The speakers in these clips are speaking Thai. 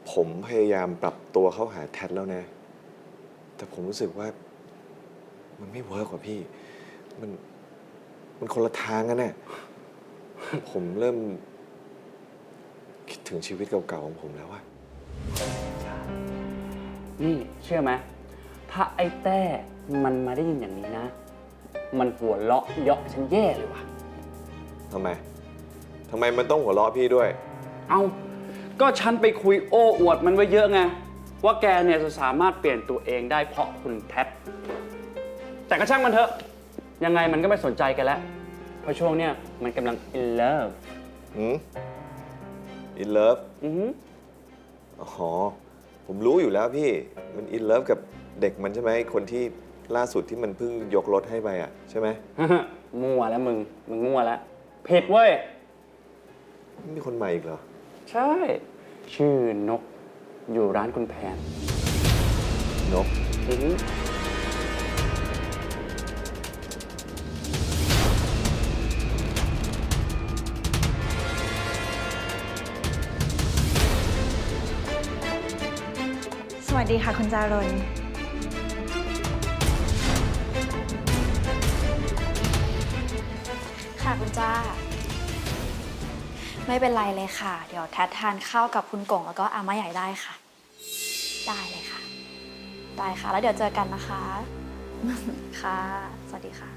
ผมพยายามปรับตัวเข้าหาแทดแล้วนะ แต่ผมรู้สึกว่ามันไม่เวิร์กกว่าพี่ มันคนละทางกันเนี่ยผมเริ่มคิดถึงชีวิตเก่าๆของผมแล้วอะ นี่เชื่อไหมถ้าไอ้แต้มันมาได้ยินอย่างนี้นะ มันหัวเราะเยาะฉันแย่เลยว่ะ ทำไมมันต้องหัวเราะพี่ด้วย เอาก็ฉันไปคุยโอ้อวดมันไว้เยอะไง ว่าแกเนี่ยจะสามารถเปลี่ยนตัวเองได้เพราะคุณแพท แต่ก็ช่างมันเถอะ ยังไงมันก็ไม่สนใจกันแล้ว เพราะช่วงเนี้ยมันกำลัง in love in love อือหือ อ๋อ ผมรู้อยู่แล้วพี่ มัน in love กับเด็กมันใช่ไหม คนที่ล่าสุดที่มันเพิ่งยกรถให้ไปอ่ะใช่ไหม มั่วแล้วมึงมั่วแล้วผิดเว้ย มีคนใหม่อีกเหรอ ใช่ ชื่อนก อยู่ร้านคุณแพน นก อือหือ สวัสดีค่ะคุณจารณค่ะคุณจ้า ไม่เป็นไรเลยค่ะ เดี๋ยวแทดทานข้าวกับคุณกงแล้วก็อาม่าใหญ่ได้ค่ะ ได้เลยค่ะ ได้ค่ะ แล้วเดี๋ยวเจอกันนะคะ ค่ะ สวัสดีค่ะ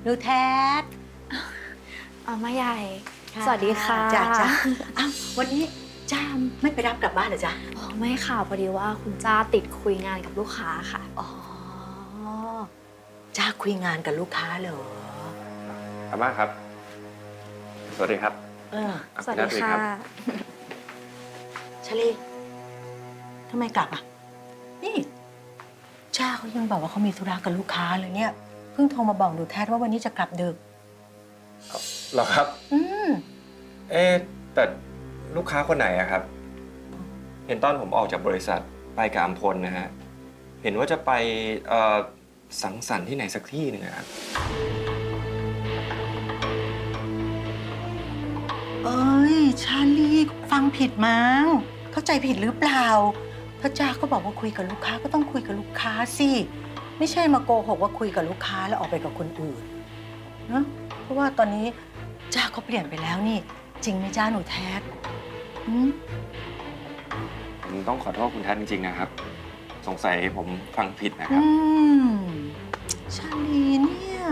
หนูแทด อาม่าใหญ่ สวัสดีค่ะ จ้าอ้าววันนี้จ้าไม่ไปรับกลับบ้านเหรอจ๊ะ อ๋อไม่ค่ะพอดีว่าคุณจ้าติดคุยงานกับลูกค้าค่ะ อ๋อจ้าคุยงานกับลูกค้าเหรอ อาม่าครับ สวัสดีครับ เออ สวัสดีค่ะ ชลีทำไมกลับอ่ะ นี่จ้าเขายังบอกว่าเขามีธุระกับลูกค้าเลยเนี่ย เพิ่งโทรมาบอกหนูแทดว่าวันนี้จะกลับดึก เหรอครับ อืม แต่ลูกค้าคนไหนอะครับ เห็นตอนผมออกจากบริษัทไปกับอัมพลนะฮะ เห็นว่าจะไปสังสรรค์ที่ไหนสักที่หนึ่งอะครับ เอ้ยชาลีฟังผิดมั้งเข้าใจผิดหรือเปล่าถ้าจ้าก็บอกว่าคุยกับลูกค้าก็ต้องคุยกับลูกค้าสิไม่ใช่มาโกหกว่าคุยกับลูกค้าแล้วออกไปกับคนอื่นนะเพราะว่าตอนนี้จ้าเขาเปลี่ยนไปแล้วนี่ จริงไหมจ้าหนูแทดอืม ผมต้องขอโทษคุณแทนจริงๆนะครับ สงสัยผมฟังผิดนะครับ ชาลีเนี่ย